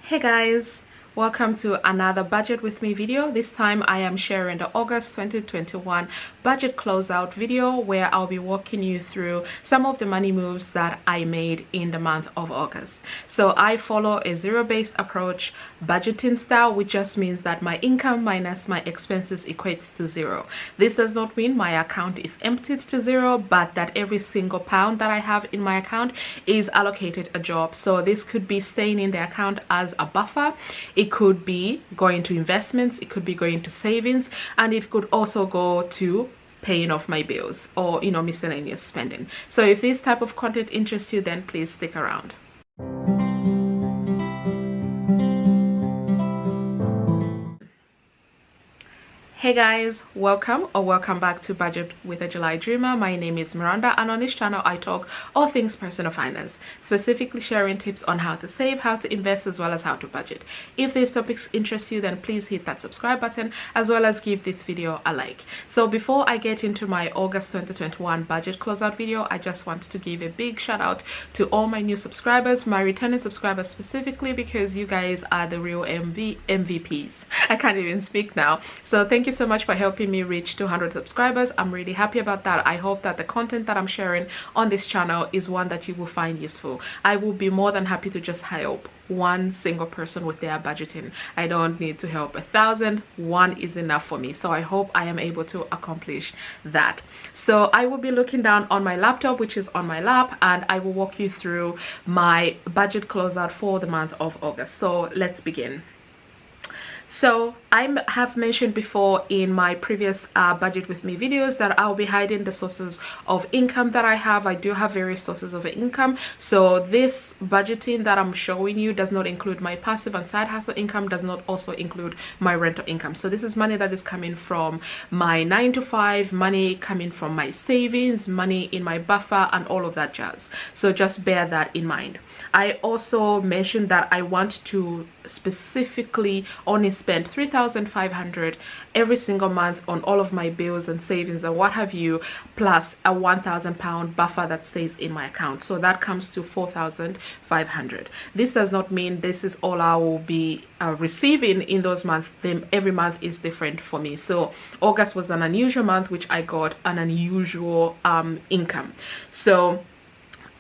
Hey guys, welcome to another budget with me video. This time I am sharing the August 2021 budget closeout video where I'll be walking you through some of the money moves that I made in the month of August. So I follow a zero-based approach budgeting style, which just means that my income minus my expenses equates to zero. This does not mean my account is emptied to zero, but that every single pound that I have in my account is allocated a job. So this could be staying in the account as a buffer. It could be going to investments, it could be going to savings, and it could also go to paying off my bills or miscellaneous spending. So if this type of content interests you, then please stick around. Hey guys, welcome back to Budget with a July Dreamer. My name is Miranda, and on this channel I talk all things personal finance, specifically sharing tips on how to save, how to invest, as well as how to budget. If these topics interest you, then please hit that subscribe button as well as give this video a like. So before I get into my August 2021 budget closeout video, I just want to give a big shout out to all my new subscribers, my returning subscribers specifically, because you guys are the real MVPs. I can't even speak now. So thank you so much for helping me reach 200 subscribers. I'm really happy about that. I hope that the content that I'm sharing on this channel is one that you will find useful. I will be more than happy to just help one single person with their budgeting. I don't need to help 1,000. One is enough for me. So I hope I am able to accomplish that. So I will be looking down on my laptop, which is on my lap, and I will walk you through my budget closeout for the month of August. So let's begin. So I have mentioned before in my previous budget with me videos that I'll be hiding the sources of income that I have. I do have various sources of income. So this budgeting that I'm showing you does not include my passive and side hustle income, does not also include my rental income. So this is money that is coming from my 9 to 5, money coming from my savings, money in my buffer, and all of that jazz. So just bear that in mind. I also mentioned that I want to specifically only spend $3,500 every single month on all of my bills and savings and what have you, plus a £1,000 buffer that stays in my account. So that comes to $4,500. This does not mean this is all I will be receiving in those months. Then every month is different for me. So August was an unusual month, which I got an unusual income. So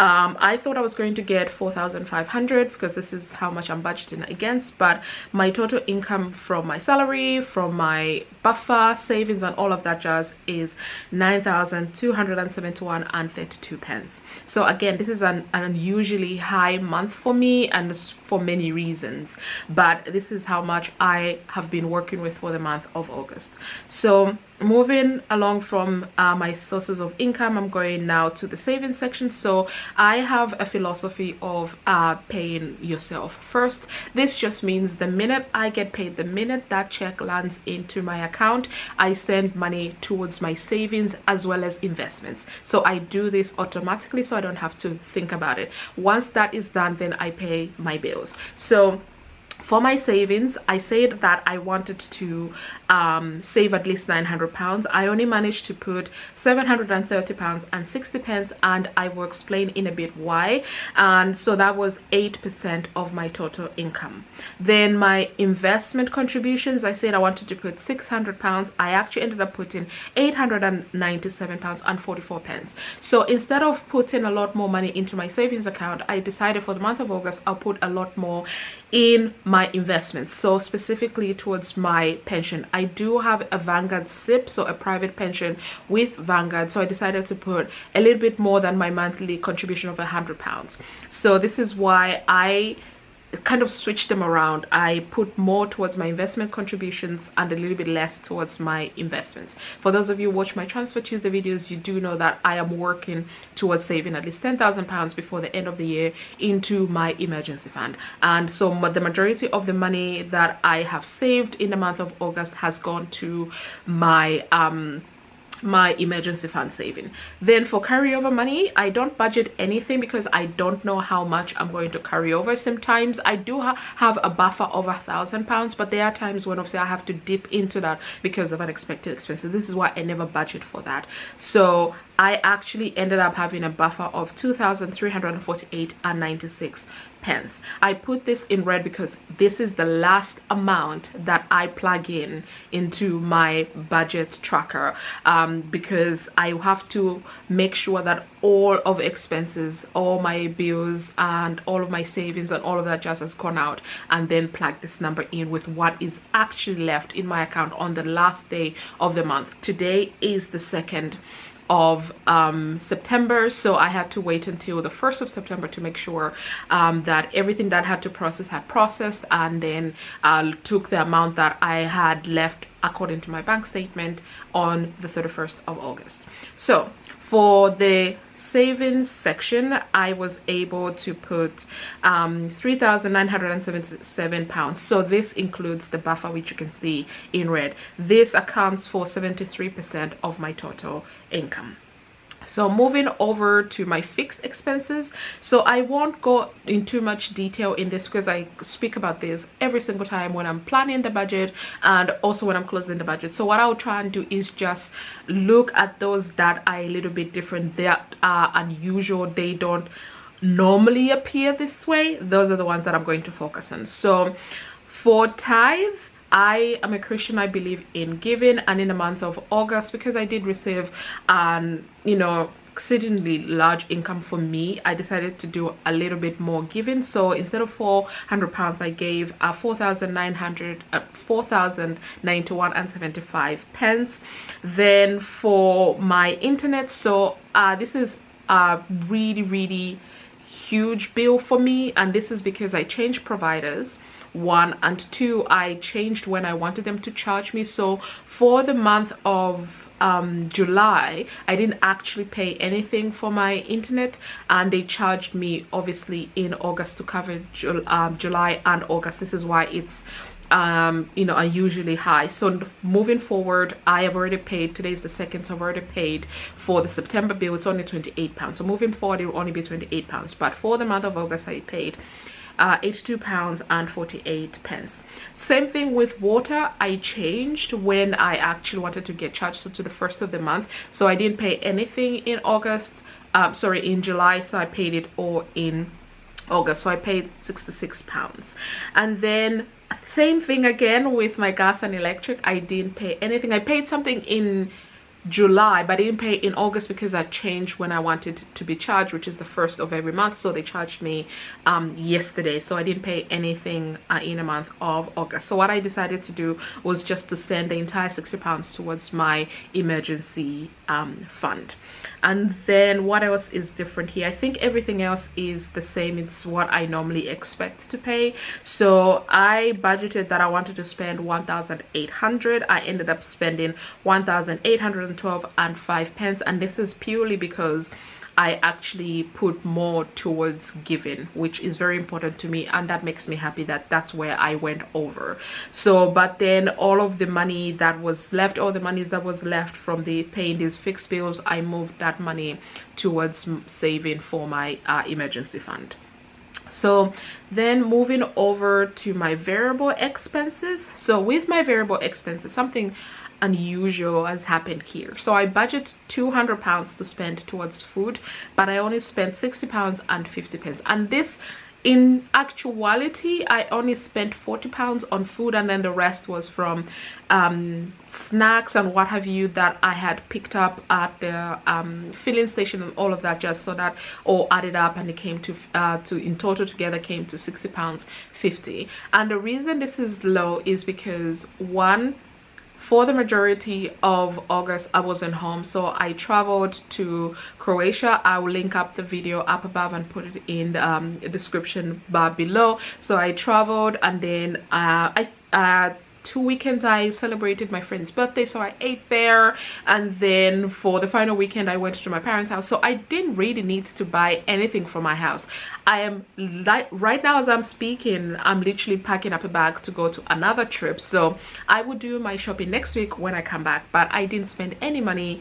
I thought I was going to get 4,500 because this is how much I'm budgeting against, but my total income from my salary, from my buffer, savings, and all of that jazz is 9,271 and 32 pence. So again, this is an unusually high month for me, and for many reasons, but this is how much I have been working with for the month of August. So moving along from my sources of income, I'm going now to the savings section. So I have a philosophy of paying yourself first. This just means the minute I get paid, the minute that check lands into my account, I send money towards my savings as well as investments. So I do this automatically, so I don't have to think about it. Once that is done, then I pay my bills. So for my savings, I said that I wanted to save at least £900. I only managed to put £730 and 60 pence, and I will explain in a bit why. And so that was 8% of my total income. Then my investment contributions, I said I wanted to put £600. I actually ended up putting £897 and 44 pence. So instead of putting a lot more money into my savings account, I decided for the month of August I'll put a lot more in my investments, so specifically towards my pension. I do have a Vanguard SIP, so a private pension with Vanguard, so I decided to put a little bit more than my monthly contribution of £100. So this is why I kind of switched them around. I put more towards my investment contributions and a little bit less towards my investments. For those of you who watch my Transfer Tuesday videos, you do know that I am working towards saving at least £10,000 before the end of the year into my emergency fund. And so the majority of the money that I have saved in the month of August has gone to my my emergency fund saving. Then for carryover money, I don't budget anything because I don't know how much I'm going to carry over. Sometimes I do have a buffer of £1,000, but there are times when obviously I have to dip into that because of unexpected expenses. This is why I never budget for that. So I actually ended up having a buffer of 2,348 and 96 pence. I put this in red because this is the last amount that I plug in into my budget tracker, because I have to make sure that all of expenses, all my bills and all of my savings and all of that just has gone out, and then plug this number in with what is actually left in my account on the last day of the month. Today is the 2nd of September, so I had to wait until the 1st of September to make sure that everything that I had to process had processed, and then took the amount that I had left according to my bank statement on the 31st of August. So for the savings section, I was able to put £3,977. So this includes the buffer, which you can see in red. This accounts for 73% of my total income. So moving over to my fixed expenses, so I won't go into much detail in this because I speak about this every single time when I'm planning the budget and also when I'm closing the budget. So what I'll try and do is just look at those that are a little bit different, that are unusual, they don't normally appear this way. Those are the ones that I'm going to focus on. So for tithe, I am a Christian. I believe in giving, and in the month of August, because I did receive exceedingly large income for me, I decided to do a little bit more giving. So instead of £400, I gave 4,091 and 75 pence. Then for my internet, so this is a really huge bill for me, and this is because I changed providers, 1, and 2, I changed when I wanted them to charge me. So for the month of July, I didn't actually pay anything for my internet, and they charged me obviously in August to cover July and August. This is why it's unusually high. So moving forward, I have already paid, today's the 2nd, so I've already paid for the September bill. It's only £28. So moving forward, it will only be £28, but for the month of August, I paid £82 and 48 pence. Same thing with water. I changed when I actually wanted to get charged, so to the 1st of the month. So I didn't pay anything in in July, so I paid it all in August. So I paid £66. And then same thing again with my gas and electric. I didn't pay anything. I paid something in July, but I didn't pay in August because I changed when I wanted to be charged, which is the 1st of every month. So they charged me yesterday, so I didn't pay anything in the month of August. So what I decided to do was just to send the entire £60 towards my emergency fund. And then what else is different here? I think everything else is the same. It's what I normally expect to pay. So I budgeted that I wanted to spend 1,800. I ended up spending 1,812 and 5 pence, and this is purely because I actually put more towards giving, which is very important to me, and that makes me happy that that's where I went over. So but then all of the money that was left, all the monies that was left from the paying these fixed bills, I moved that money towards saving for my emergency fund. So then moving over to my variable expenses. So with my variable expenses, something unusual has happened here. So I budget £200 to spend towards food, but I only spent £60 and 50 pence. And this, in actuality, I only spent £40 on food, and then the rest was from snacks and what have you that I had picked up at the filling station and all of that, just so that all added up, and it came to in total together came to £60.50. And the reason this is low is because, one, for the majority of August, I wasn't home, so I traveled to Croatia. I will link up the video up above and put it in the description bar below. So I traveled, and then 2 weekends I celebrated my friend's birthday, so I ate there, and then for the final weekend I went to my parents' house. So I didn't really need to buy anything for my house. I am right now as I'm speaking, I'm literally packing up a bag to go to another trip, so I will do my shopping next week when I come back, but I didn't spend any money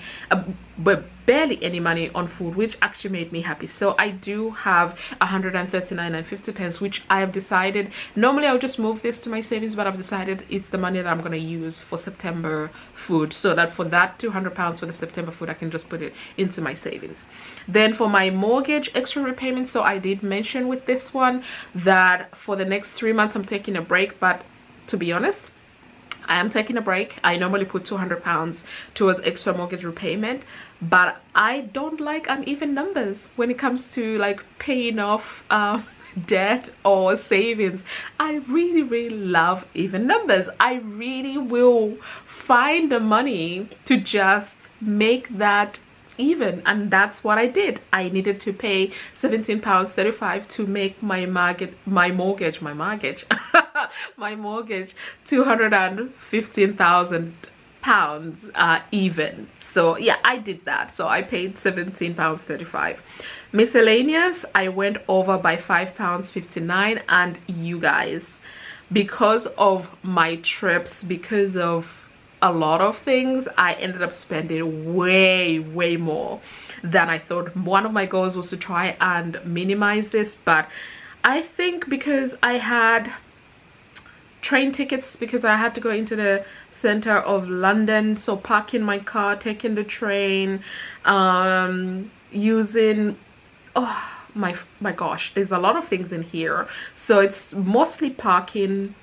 but barely any money on food, which actually made me happy. So I do have 139.50, which I have decided, normally I would just move this to my savings, but I've decided it's the money that I'm going to use for September food, so that for that £200 for the September food, I can just put it into my savings. Then for my mortgage extra repayment, so I did mention with this one that for the next 3 months I'm taking a break, but to be honest, I am taking a break. I normally put £200 towards extra mortgage repayment, but I don't like uneven numbers when it comes to like paying off debt or savings. I really love even numbers. I really will find the money to just make that even, and that's what I did. I needed to pay £17.35 to make my mortgage my mortgage £215,000 even. So yeah, I did that. So I paid £17.35. Miscellaneous, I went over by £5.59, and you guys, because of my trips, because of a lot of things, I ended up spending way more than I thought. One of my goals was to try and minimize this, but I think because I had train tickets, because I had to go into the center of London, so parking my car, taking the train, using, oh my gosh, there's a lot of things in here. So it's mostly parking,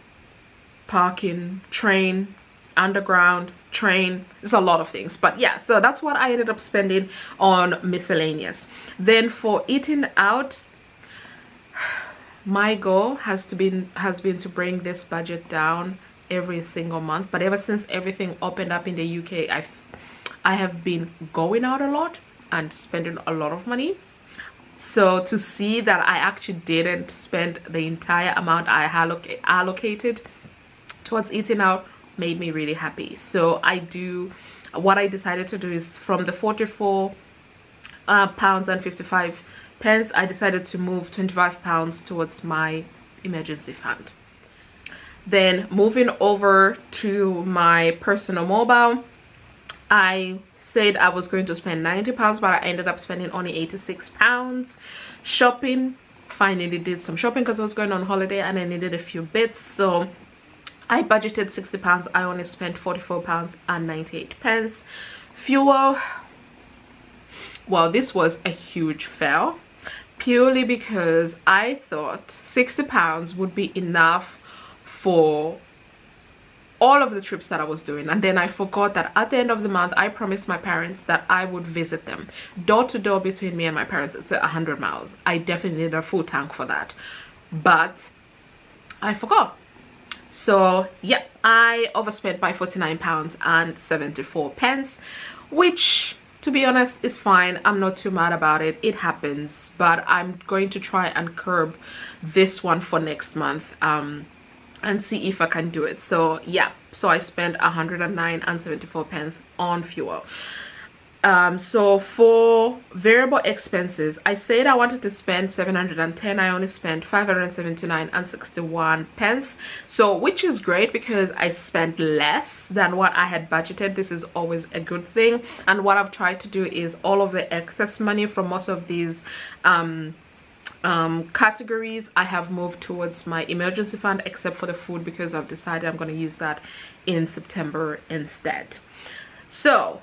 train, underground, train. It's a lot of things, but yeah, so that's what I ended up spending on miscellaneous. Then for eating out, my goal has been to bring this budget down every single month, but ever since everything opened up in the UK, I have been going out a lot and spending a lot of money. So to see that I actually didn't spend the entire amount I allocated towards eating out made me really happy. So what I decided to do is, from the £44.55, I decided to move £25 towards my emergency fund. Then moving over to my personal mobile, I said I was going to spend £90, but I ended up spending only £86. Shopping, finally did some shopping because I was going on holiday and I needed a few bits, so I budgeted £60. I only spent £44.98. Fuel, well, this was a huge fail, purely because I thought £60 would be enough for all of the trips that I was doing, and then I forgot that at the end of the month I promised my parents that I would visit them door to door. Between me and my parents, it's 100 miles. I definitely need a full tank for that, but I forgot. So yeah, I overspent by £49.74, which, to be honest, is fine. I'm not too mad about it. It happens, but I'm going to try and curb this one for next month and see if I can do it. So yeah, so I spent £109.74 on fuel. So for variable expenses, I said I wanted to spend 710. I only spent 579.61, so which is great because I spent less than what I had budgeted. This is always a good thing, and what I've tried to do is all of the excess money from most of these categories I have moved towards my emergency fund, except for the food, because I've decided I'm going to use that in September instead. So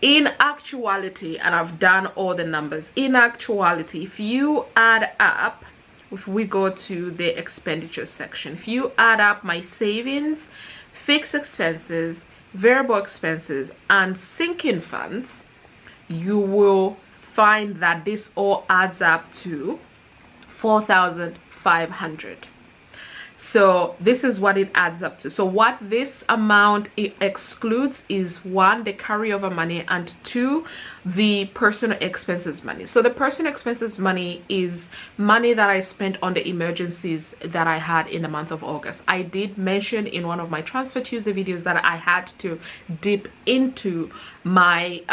in actuality, and I've done all the numbers, in actuality, if you add up, if we go to the expenditure section, if you add up my savings, fixed expenses, variable expenses, and sinking funds, you will find that this all adds up to 4,500. So this is what it adds up to. So what this amount excludes is, 1, the carryover money, and 2, the personal expenses money. So the personal expenses money is money that I spent on the emergencies that I had in the month of August. I did mention in one of my Transfer Tuesday videos that I had to dip into my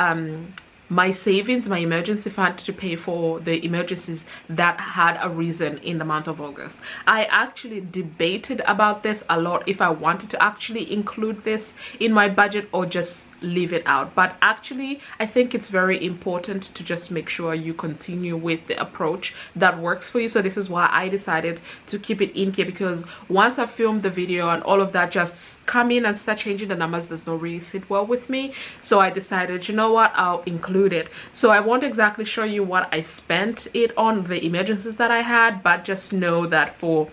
my savings, my emergency fund, to pay for the emergencies that had arisen in the month of August. I actually debated about this a lot, if I wanted to actually include this in my budget or just leave it out. But actually, I think it's very important to just make sure you continue with the approach that works for you. So this is why I decided to keep it in here, because once I filmed the video and all of that just come in and start changing the numbers does not really sit well with me. So I decided, you know what, I'll include it. So I won't exactly show you what I spent it on, the emergencies that I had, but just know that for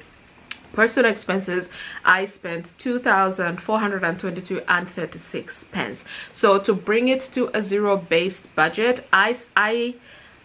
personal expenses I spent 2,422 and 36 pence. So to bring it to a zero-based budget, I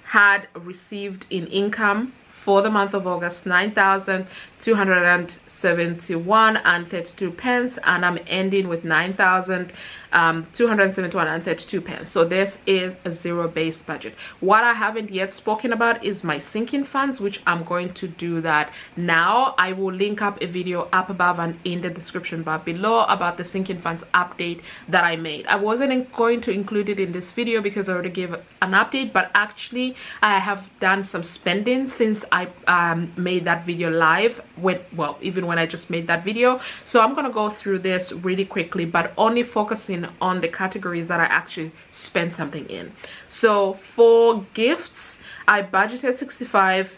had received in income for the month of August 9,271 and 32 pence, and I'm ending with 9,271 and 32 pence. So this is a zero-based budget. What I haven't yet spoken about is my sinking funds, which I'm going to do that now. I will link up a video up above and in the description bar below about the sinking funds update that I made. I wasn't going to include it in this video because I already gave an update, but actually I have done some spending since I made that video live, well, even when I just made that video. So I'm gonna go through this really quickly, but only focusing on the categories that I actually spent something in. So for gifts, I budgeted 65.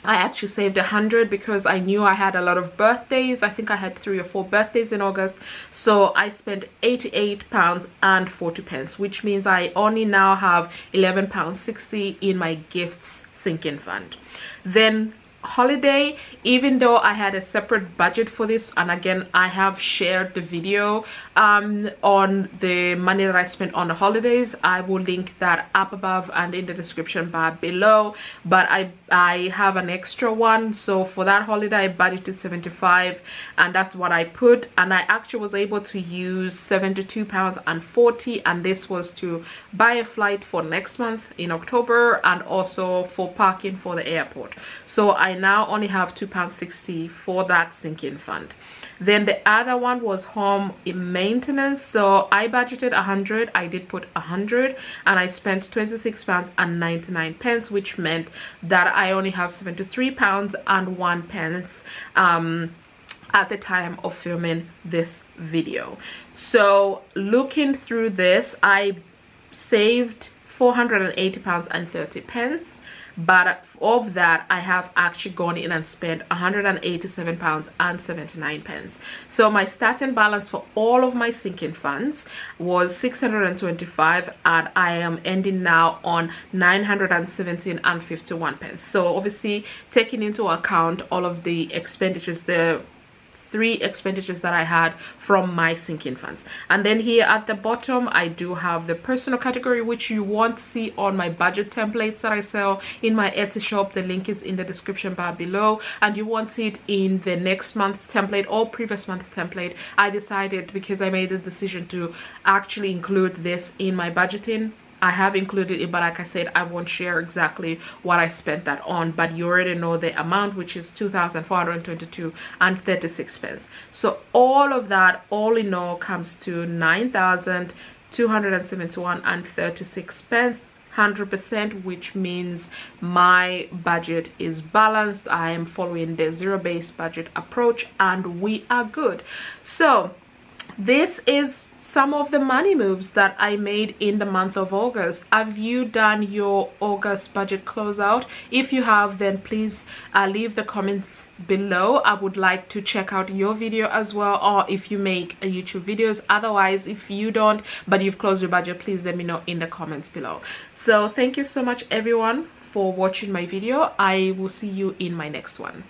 I actually saved 100 because I knew I had a lot of birthdays. I think I had 3 or 4 birthdays in August. So I spent 88 pounds and 40 pence, which means I only now have 11 pounds 60 in my gifts sinking fund. Then holiday, even though I had a separate budget for this, and again I have shared the video on the money that I spent on the holidays. I will link that up above and in the description bar below, but I have an extra one. So for that holiday I budgeted 75, and that's what I put, and I actually was able to use 72 pounds and 40, and this was to buy a flight for next month in October and also for parking for the airport. So I now only have 2 pounds 60 for that sinking fund. Then the other one was home maintenance. So I budgeted 100. I did put 100, and I spent 26 pounds and 99 pence, which meant that I only have 73 pounds and 1 pence at the time of filming this video. So looking through this, I saved 480 pounds and 30 pence. But of that, I have actually gone in and spent 187 pounds and 79 pence. So my starting balance for all of my sinking funds was 625, and I am ending now on 917 and 51 pence. So obviously taking into account all of the expenditures, the 3 expenditures that I had from my sinking funds. And then here at the bottom I do have the personal category, which you won't see on my budget templates that I sell in my Etsy shop. The link is in the description bar below, and you won't see it in the next month's template or previous month's template. I decided, because I made the decision to actually include this in my budgeting, I have included it, but like I said, I won't share exactly what I spent that on, but you already know the amount, which is 2,422 and 36 pence. So all of that, all in all, comes to 9,271 and 36 pence, 100%, which means my budget is balanced. I am following the zero-based budget approach, and we are good. So this is some of the money moves that I made in the month of August. Have you done your August budget closeout? If you have, then please leave the comments below. I would like to check out your video as well, or if you make YouTube videos. Otherwise, if you don't but you've closed your budget, please let me know in the comments below. So thank you so much everyone for watching my video. I will see you in my next one.